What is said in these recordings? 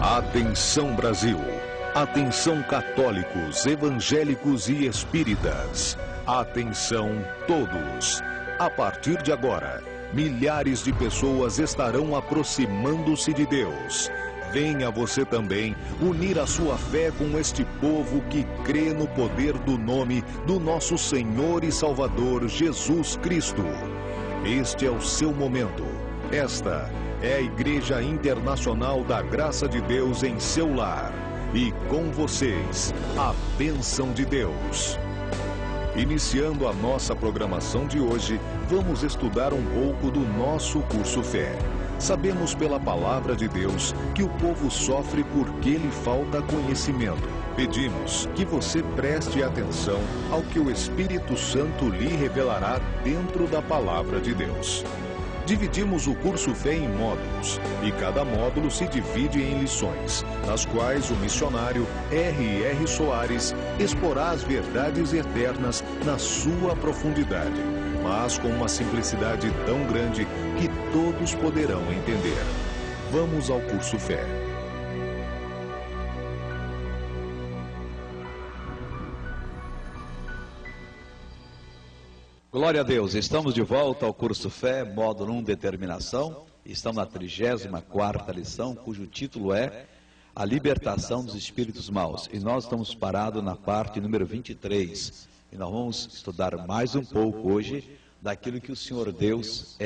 Atenção Brasil, atenção católicos, evangélicos e espíritas, atenção todos. A partir de agora, milhares de pessoas estarão aproximando-se de Deus. Venha você também unir a sua fé com este povo que crê no poder do nome do nosso Senhor e Salvador Jesus Cristo. Este é o seu momento. Esta é a Igreja Internacional da Graça de Deus em seu lar. E com vocês, a bênção de Deus. Iniciando a nossa programação de hoje, vamos estudar um pouco do nosso curso Fé. Sabemos pela palavra de Deus que o povo sofre porque lhe falta conhecimento. Pedimos que você preste atenção ao que o Espírito Santo lhe revelará dentro da palavra de Deus. Dividimos o curso Fé em módulos, e cada módulo se divide em lições, nas quais o missionário R.R. Soares exporá as verdades eternas na sua profundidade, mas com uma simplicidade tão grande que todos poderão entender. Vamos ao curso Fé. Glória a Deus, estamos de volta ao curso Fé, módulo 1, Determinação. Estamos na 34ª lição, cujo título é A Libertação dos Espíritos Maus. E nós estamos parados na parte número 23. E nós vamos estudar mais um pouco hoje daquilo que o Senhor Deus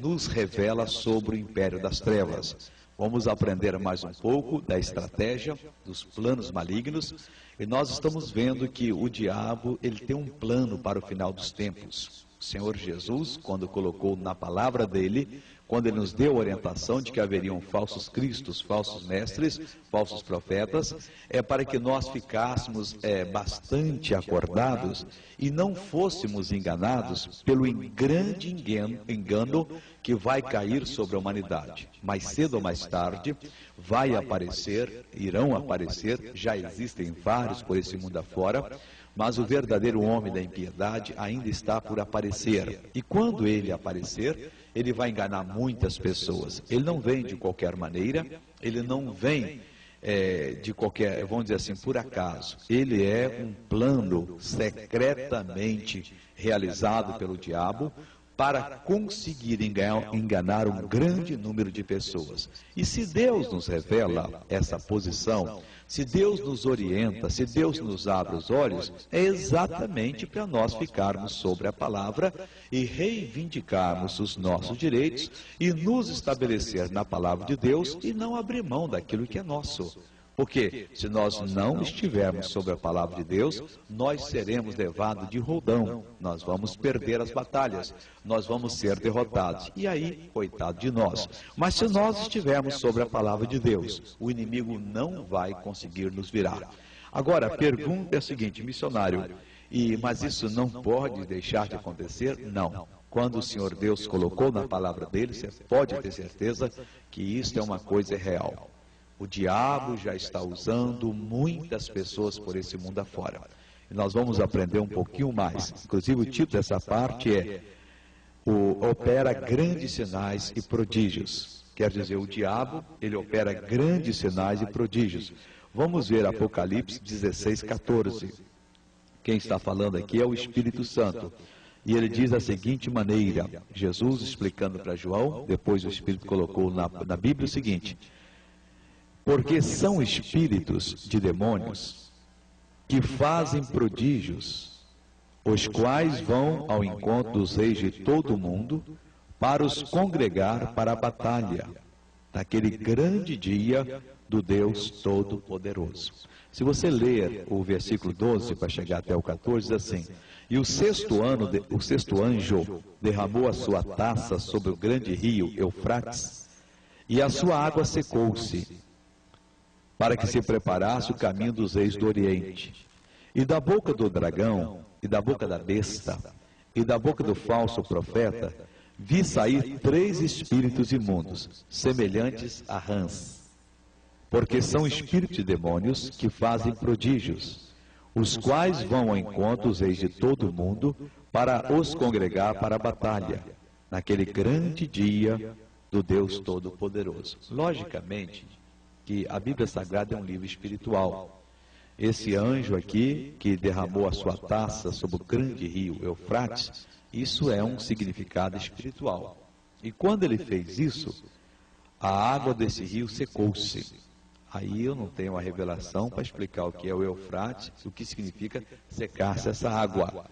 nos revela sobre o império das trevas. Vamos aprender mais um pouco da estratégia, dos planos malignos. E nós estamos vendo que o diabo, ele tem um plano para o final dos tempos. O Senhor Jesus, quando colocou na palavra dele, quando ele nos deu a orientação de que haveriam falsos cristos, falsos mestres, falsos profetas, é para que nós ficássemos bastante acordados e não fôssemos enganados pelo grande engano que vai cair sobre a humanidade. Mais cedo ou mais tarde, vai aparecer, irão aparecer, já existem vários por esse mundo afora, mas o verdadeiro homem da impiedade ainda está por aparecer. E quando ele aparecer, ele vai enganar muitas pessoas. Ele não vem de qualquer maneira, ele não vem de qualquer, vamos dizer assim, por acaso. Ele é um plano secretamente realizado pelo diabo para conseguir enganar um grande número de pessoas. E se Deus nos revela essa posição, se Deus nos orienta, se Deus nos abre os olhos, é exatamente para nós ficarmos sobre a palavra e reivindicarmos os nossos direitos e nos estabelecer na palavra de Deus e não abrir mão daquilo que é nosso. Porque se nós não estivermos sobre a palavra de Deus, nós seremos levados de roldão, nós vamos perder as batalhas, nós vamos ser derrotados. E aí, coitado de nós. Mas se nós estivermos sobre a palavra de Deus, o inimigo não vai conseguir nos virar. Agora, a pergunta é a seguinte, missionário, mas isso não pode deixar de acontecer? Não. Quando o Senhor Deus colocou na palavra dele, você pode ter certeza que isso é uma coisa real. O diabo já está usando muitas pessoas por esse mundo afora. E nós vamos aprender um pouquinho mais. Inclusive o título dessa parte é opera grandes sinais e prodígios. Quer dizer, o diabo, ele opera grandes sinais e prodígios. Vamos ver Apocalipse 16:14. Quem está falando aqui é o Espírito Santo. E ele diz da seguinte maneira, Jesus explicando para João, depois o Espírito colocou na Bíblia o seguinte: porque são espíritos de demônios que fazem prodígios, os quais vão ao encontro dos reis de todo o mundo para os congregar para a batalha, naquele grande dia do Deus Todo-Poderoso. Se você ler o versículo 12, para chegar até o 14, diz assim: e o sexto anjo derramou a sua taça sobre o grande rio Eufrates, e a sua água secou-se, para que se preparasse o caminho dos reis do Oriente. E da boca do dragão, e da boca da besta, e da boca do falso profeta, vi sair 3 espíritos imundos, semelhantes a rãs. Porque são espíritos de demônios que fazem prodígios, os quais vão ao encontro dos reis de todo o mundo, para os congregar para a batalha, naquele grande dia do Deus Todo-Poderoso. Logicamente, que a Bíblia Sagrada é um livro espiritual. Esse anjo aqui, que derramou a sua taça sobre o grande rio Eufrates, isso é um significado espiritual. E quando ele fez isso, a água desse rio secou-se. Aí eu não tenho uma revelação para explicar o que é o Eufrates, o que significa secar-se essa água.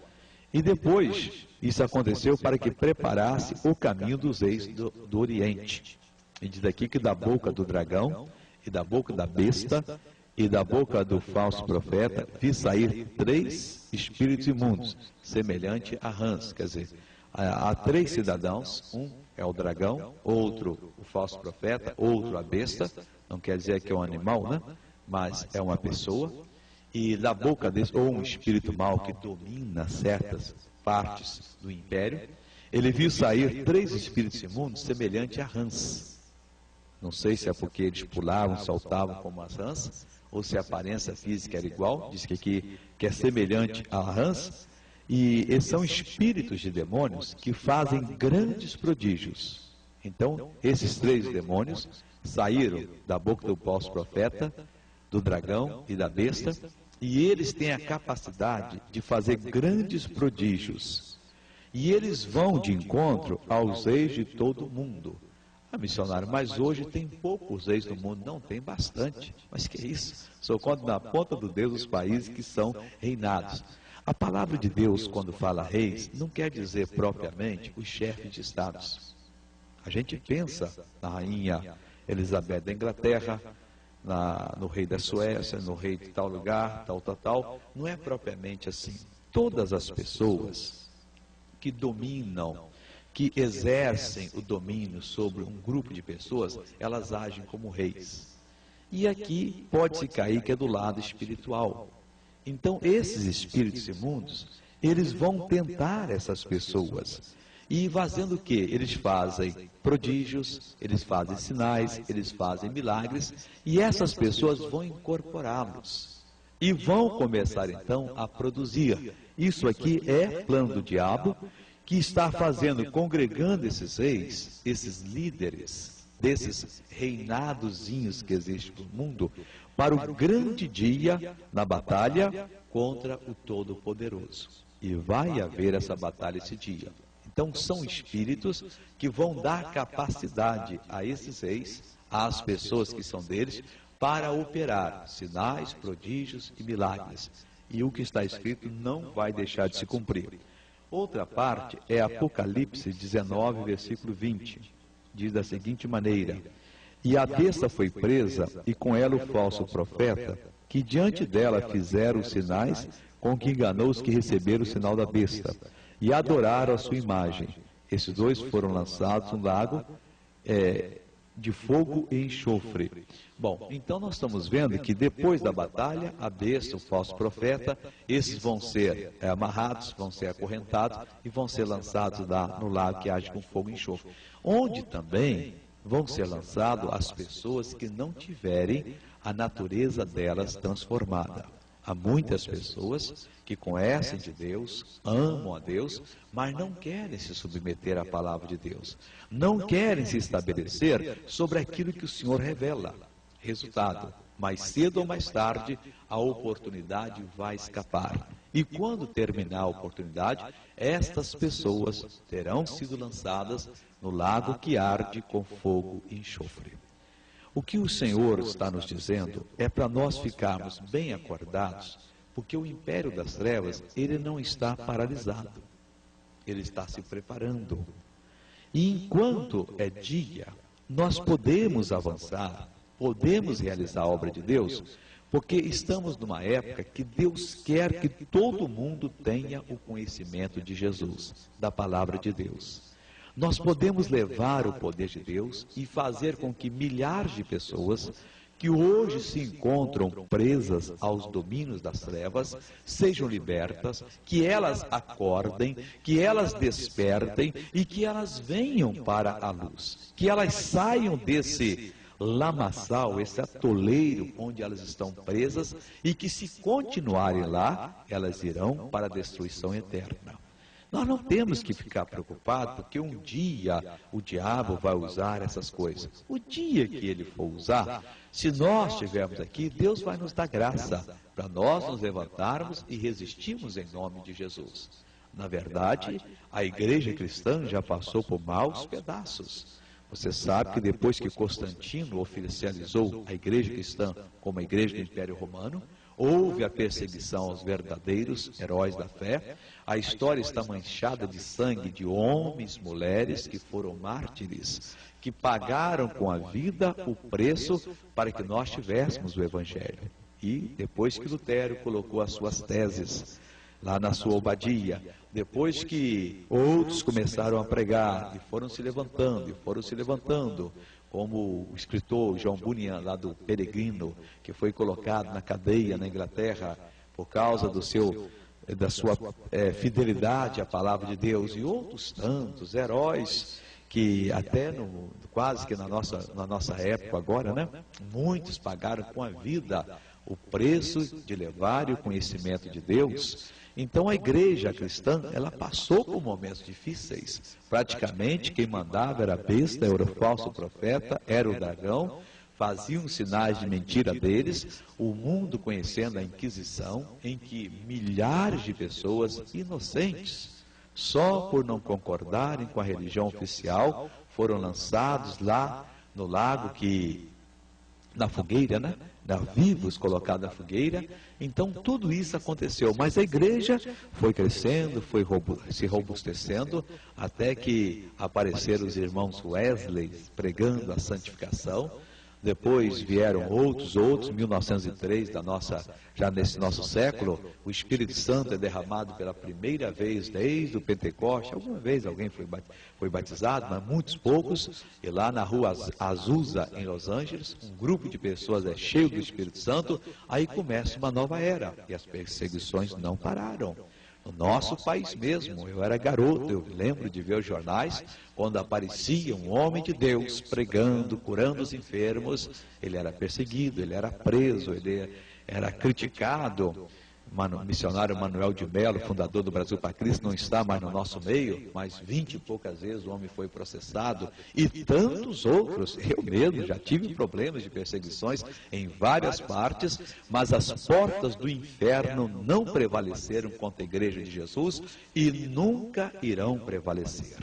E depois, isso aconteceu para que preparasse o caminho dos reis do Oriente. E diz aqui que da boca do dragão, e da boca da besta, e da boca do falso profeta, vi sair 3 espíritos imundos, semelhante a rãs. Quer dizer, há 3 cidadãos, um é o dragão, outro o falso profeta, outro a besta, não quer dizer que é um animal, né? Mas é uma pessoa. E da boca desse, ou um espírito mau que domina certas partes do império, ele viu sair 3 espíritos imundos semelhante a rãs. Não sei se é porque eles pulavam, saltavam como as rãs, ou se a aparência física era igual, diz que aqui que é semelhante a rãs, e eles são espíritos de demônios que fazem grandes prodígios. Então, esses 3 demônios saíram da boca do falso profeta, do dragão e da besta, e eles têm a capacidade de fazer grandes prodígios. E eles vão de encontro aos reis de todo o mundo. Ah, missionário, mas hoje tem poucos reis no mundo. Não, tem bastante. Mas que é isso? Só conto na ponta do dedo os países que são reinados. A palavra de Deus, quando fala reis, não quer dizer propriamente os chefes de estados. A gente pensa na rainha Elizabeth da Inglaterra, no rei da Suécia, no rei de tal lugar, tal. Não é propriamente assim. Todas as pessoas que dominam, que exercem o domínio sobre um grupo de pessoas, elas agem como reis. E aqui pode-se cair que é do lado espiritual. Então, esses espíritos imundos, eles vão tentar essas pessoas. E fazendo o quê? Eles fazem prodígios, eles fazem sinais, eles fazem milagres, e essas pessoas vão incorporá-los. E vão começar então a produzir. Isso aqui é plano do diabo, que está fazendo, congregando esses reis, esses líderes, desses reinadozinhos que existem no mundo, para o grande dia na batalha contra o Todo-Poderoso. E vai haver essa batalha esse dia. Então são espíritos que vão dar capacidade a esses reis, às pessoas que são deles, para operar sinais, prodígios e milagres. E o que está escrito não vai deixar de se cumprir. Outra parte é Apocalipse 19, versículo 20. Diz da seguinte maneira: e a besta foi presa, e com ela o falso profeta, que diante dela fizeram os sinais, com que enganou os que receberam o sinal da besta, e adoraram a sua imagem. Esses 2 foram lançados no lago de fogo e enxofre. Bom, então nós estamos vendo que depois da batalha, a besta, o falso profeta, esses vão ser amarrados, vão ser acorrentados e vão ser lançados lá no lago que age com fogo e enxofre. Onde também vão ser lançados as pessoas que não tiverem a natureza delas transformada. Há muitas pessoas que conhecem de Deus, amam a Deus, mas não querem se submeter à palavra de Deus. Não querem se estabelecer sobre aquilo que o Senhor revela. Resultado, mais cedo ou mais tarde, a oportunidade vai escapar. E quando terminar a oportunidade, estas pessoas terão sido lançadas no lago que arde com fogo e enxofre. O que o Senhor está nos dizendo é para nós ficarmos bem acordados, porque o império das trevas, ele não está paralisado, ele está se preparando. E enquanto é dia, nós podemos avançar, podemos realizar a obra de Deus, porque estamos numa época que Deus quer que todo mundo tenha o conhecimento de Jesus, da palavra de Deus. Nós podemos levar o poder de Deus e fazer com que milhares de pessoas que hoje se encontram presas aos domínios das trevas sejam libertas, que elas acordem, que elas despertem e que elas venham para a luz, que elas saiam desse lamaçal, esse atoleiro onde elas estão presas, e que se continuarem lá, elas irão para a destruição eterna. Nós não temos que ficar preocupados, porque um dia o diabo vai usar essas coisas. O dia que ele for usar, se nós estivermos aqui, Deus vai nos dar graça para nós nos levantarmos e resistirmos em nome de Jesus. Na verdade, a igreja cristã já passou por maus pedaços. Você sabe que depois que Constantino oficializou a igreja cristã como a igreja do Império Romano, houve a perseguição aos verdadeiros heróis da fé. A história está manchada de sangue de homens, mulheres que foram mártires, que pagaram com a vida o preço para que nós tivéssemos o Evangelho. E depois que Lutero colocou as suas teses lá na sua Obadia, depois que outros começaram a pregar e foram se levantando, como o escritor João Bunyan, lá do Peregrino, que foi colocado na cadeia na Inglaterra por causa da sua fidelidade à palavra de Deus, e outros tantos heróis que até quase que na nossa época agora, né, muitos pagaram com a vida o preço de levar o conhecimento de Deus. Então a igreja cristã, ela passou por momentos difíceis. Praticamente quem mandava era a besta, era o falso profeta, era o dragão, faziam sinais de mentira deles, o mundo conhecendo a Inquisição, em que milhares de pessoas inocentes, só por não concordarem com a religião oficial, foram lançados lá no lago, na fogueira, né? Vivos colocados na fogueira. Então tudo isso aconteceu, mas a igreja foi crescendo, foi se robustecendo, até que apareceram os irmãos Wesley pregando a santificação. Depois vieram outros, 1903, já nesse nosso século, o Espírito Santo é derramado pela primeira vez desde o Pentecoste. Alguma vez alguém foi batizado, mas muitos poucos. E lá na rua Azusa, em Los Angeles, um grupo de pessoas é cheio do Espírito Santo. Aí começa uma nova era, e as perseguições não pararam. No nosso país mesmo, eu era garoto, eu lembro de ver os jornais, quando aparecia um homem de Deus pregando, curando os enfermos, ele era perseguido, ele era preso, ele era criticado. O missionário Manuel de Melo, fundador do Brasil para Cristo, não está mais no nosso meio, mas 20 e poucas vezes o homem foi processado, e tantos outros. Eu mesmo já tive problemas de perseguições em várias partes, mas as portas do inferno não prevaleceram contra a igreja de Jesus e nunca irão prevalecer.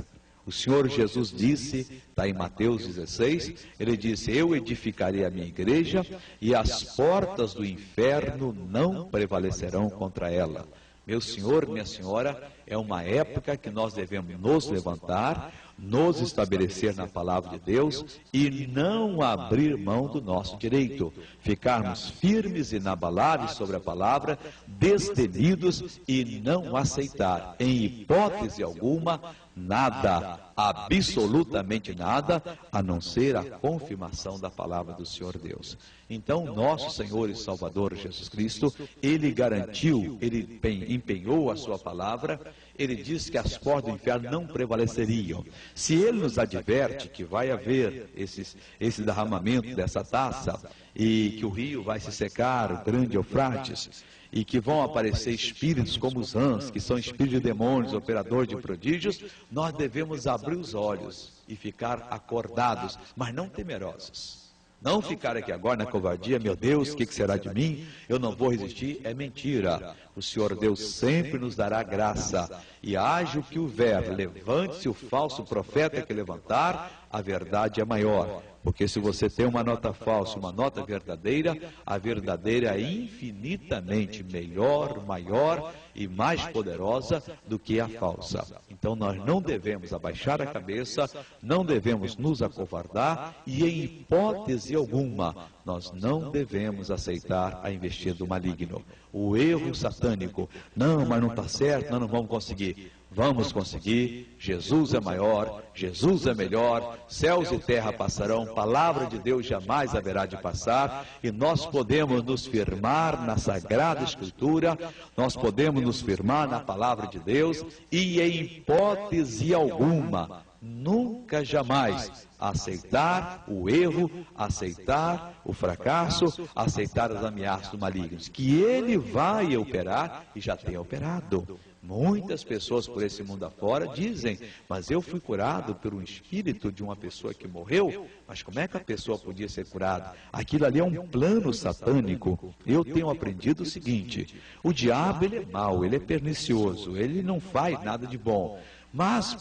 O Senhor Jesus disse, está em Mateus 16, ele disse: eu edificarei a minha igreja e as portas do inferno não prevalecerão contra ela. Meu senhor, minha senhora, é uma época que nós devemos nos levantar, nos estabelecer na palavra de Deus e não abrir mão do nosso direito, ficarmos firmes e inabaláveis sobre a palavra, destemidos e não aceitar, em hipótese alguma, nada, absolutamente nada, a não ser a confirmação da palavra do Senhor Deus. Então, nosso Senhor e Salvador Jesus Cristo, Ele garantiu, Ele empenhou a sua palavra, Ele disse que as portas do inferno não prevaleceriam. Se Ele nos adverte que vai haver esse derramamento dessa taça, e que o rio vai se secar, o grande Eufrates, e que vão aparecer espíritos como os rãs, que são espíritos de demônios, operadores de prodígios, nós devemos abrir os olhos e ficar acordados, mas não temerosos. Não ficar aqui agora na covardia, meu Deus, o que será de mim? Eu não vou resistir, é mentira. O Senhor Deus sempre nos dará graça. E haja o que houver, levante-se o falso profeta que levantar, a verdade é maior. Porque se você tem uma nota falsa, uma nota verdadeira, a verdadeira é infinitamente melhor, maior e mais poderosa do que a falsa. Então nós não devemos abaixar a cabeça, não devemos nos acovardar e em hipótese alguma nós não devemos aceitar a investida do maligno. O erro satânico, não, mas não está certo, nós não vamos conseguir. Vamos conseguir, Jesus é maior, Jesus é melhor, céus e terra passarão, palavra de Deus jamais haverá de passar, e nós podemos nos firmar na Sagrada Escritura, nós podemos nos firmar na palavra de Deus, e em hipótese alguma, nunca jamais aceitar o erro, aceitar o fracasso, aceitar as ameaças do maligno, que ele vai operar e já tem operado. Muitas pessoas por esse mundo afora dizem, mas eu fui curado por um espírito de uma pessoa que morreu, mas como é que a pessoa podia ser curada? Aquilo ali é um plano satânico. Eu tenho aprendido o seguinte, o diabo ele é mau, ele é pernicioso, ele não faz nada de bom. Mas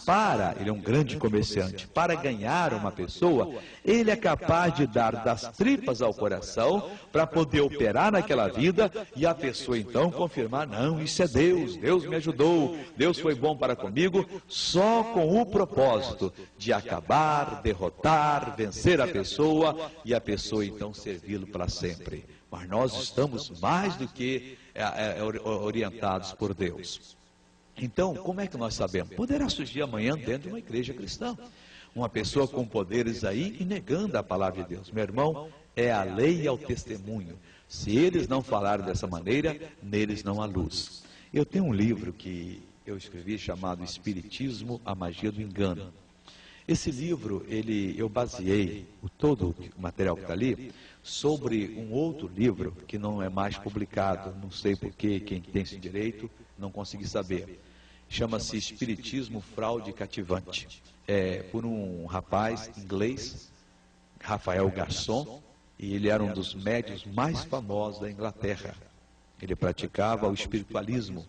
ele é um grande comerciante, para ganhar uma pessoa, ele é capaz de dar das tripas ao coração para poder operar naquela vida e a pessoa então confirmar, não, isso é Deus, Deus me ajudou, Deus foi bom para comigo, só com o propósito de acabar, derrotar, vencer a pessoa e a pessoa então servi-lo para sempre. Mas nós estamos mais do que orientados por Deus. Então, como é que nós sabemos? Poderá surgir amanhã dentro de uma igreja cristã, uma pessoa com poderes aí e negando a palavra de Deus. Meu irmão, é a lei e ao testemunho. Se eles não falarem dessa maneira, neles não há luz. Eu tenho um livro que eu escrevi chamado Espiritismo, a Magia do Engano. Esse livro, eu baseei todo o material que está ali sobre um outro livro que não é mais publicado, não sei porquê, quem tem esse direito, não consegui saber. Chama-se Espiritismo, Fraude Cativante. É por um rapaz inglês, Rafael Garçon, e ele era um dos médiuns mais famosos da Inglaterra. Ele praticava o espiritualismo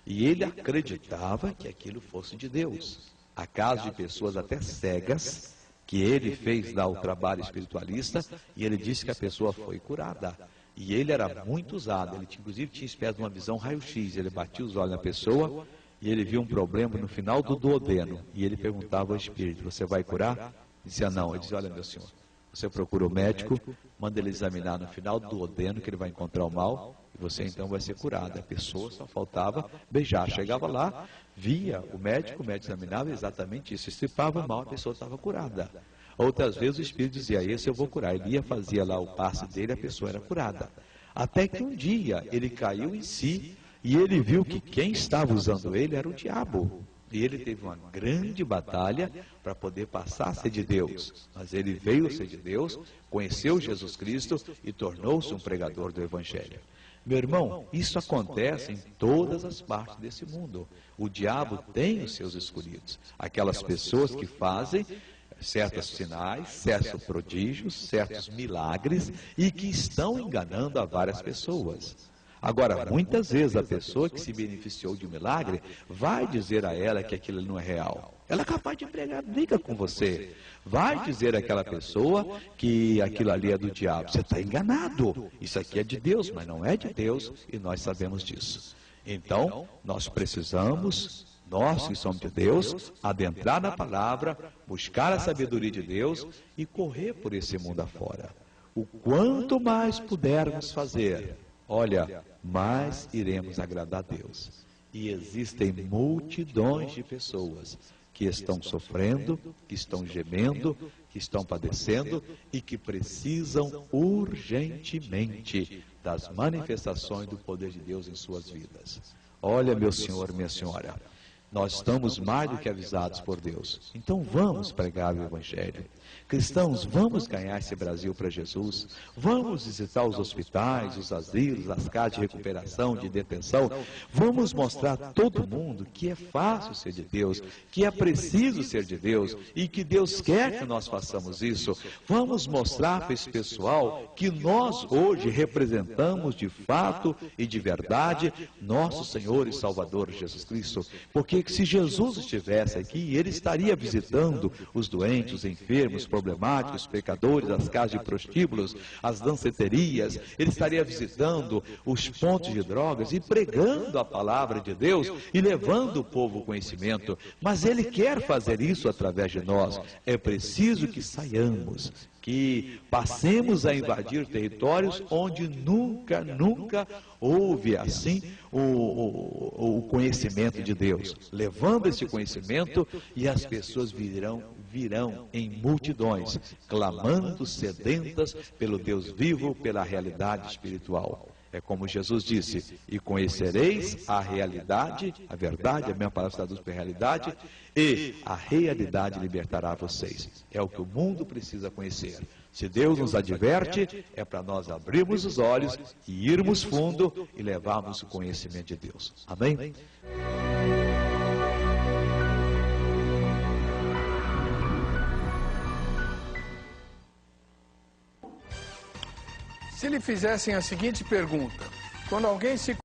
e ele acreditava que aquilo fosse de Deus. Há casos de pessoas até cegas que ele fez lá o trabalho espiritualista e ele disse que a pessoa foi curada. E ele era muito usado, ele inclusive tinha espécie de uma visão raio-x, ele batia os olhos na pessoa e ele viu um problema no final do duodeno. E ele perguntava ao espírito, você vai curar? Ele dizia não, ele dizia, olha meu senhor, você procura o médico, manda ele examinar no final do duodeno que ele vai encontrar o mal e você então vai ser curado. A pessoa só faltava beijar, chegava lá, via o médico examinava exatamente isso, estripava o mal, a pessoa estava curada. Outras vezes o espírito dizia, esse eu vou curar. Ele ia, fazia lá o passe dele, a pessoa era curada. Até que um dia ele caiu em si e ele viu que quem estava usando ele era o diabo. E ele teve uma grande batalha para poder passar a ser de Deus. Mas ele veio a ser de Deus, conheceu Jesus Cristo e tornou-se um pregador do Evangelho. Meu irmão, isso acontece em todas as partes desse mundo. O diabo tem os seus escolhidos. Aquelas pessoas que fazem certos sinais, certos prodígios, certos milagres e que estão enganando a várias pessoas. Agora, muitas vezes a pessoa que se beneficiou de um milagre vai dizer a ela que aquilo não é real. Ela é capaz de pregar briga com você. Vai dizer àquela pessoa que aquilo ali é do diabo. Você está enganado. Isso aqui é de Deus, mas não é de Deus e nós sabemos disso. Então, nós precisamos, nós que somos de Deus, adentrar na palavra, buscar a sabedoria de Deus e correr por esse mundo afora. O quanto mais pudermos fazer, olha, mais iremos agradar a Deus. E existem multidões de pessoas que estão sofrendo, que estão gemendo, que estão padecendo e que precisam urgentemente das manifestações do poder de Deus em suas vidas. Olha, meu senhor, minha senhora, nós estamos mais do que avisados por Deus. Então vamos pregar o Evangelho. Cristãos, vamos ganhar esse Brasil para Jesus. Vamos visitar os hospitais, os asilos, as casas de recuperação, de detenção. Vamos mostrar a todo mundo que é fácil ser de Deus, que é preciso ser de Deus e que Deus quer que nós façamos isso. Vamos mostrar para esse pessoal que nós hoje representamos de fato e de verdade nosso Senhor e Salvador Jesus Cristo. Porque se Jesus estivesse aqui, Ele estaria visitando os doentes, os enfermos, problemáticos, pecadores, as casas de prostíbulos, as danceterias. Ele estaria visitando os pontos de drogas e pregando a palavra de Deus e levando o povo ao conhecimento. Mas Ele quer fazer isso através de nós. É preciso que saiamos, que passemos a invadir territórios onde nunca houve assim o conhecimento de Deus, levando esse conhecimento e as pessoas virão em multidões, clamando, sedentas pelo Deus vivo, pela realidade espiritual. É como Jesus disse, e conhecereis a realidade, a verdade, a minha palavra traduz para a realidade, e a realidade libertará vocês. É o que o mundo precisa conhecer. Se Deus nos adverte, é para nós abrirmos os olhos e irmos fundo e levarmos o conhecimento de Deus. Amém? Se lhe fizessem a seguinte pergunta: quando alguém se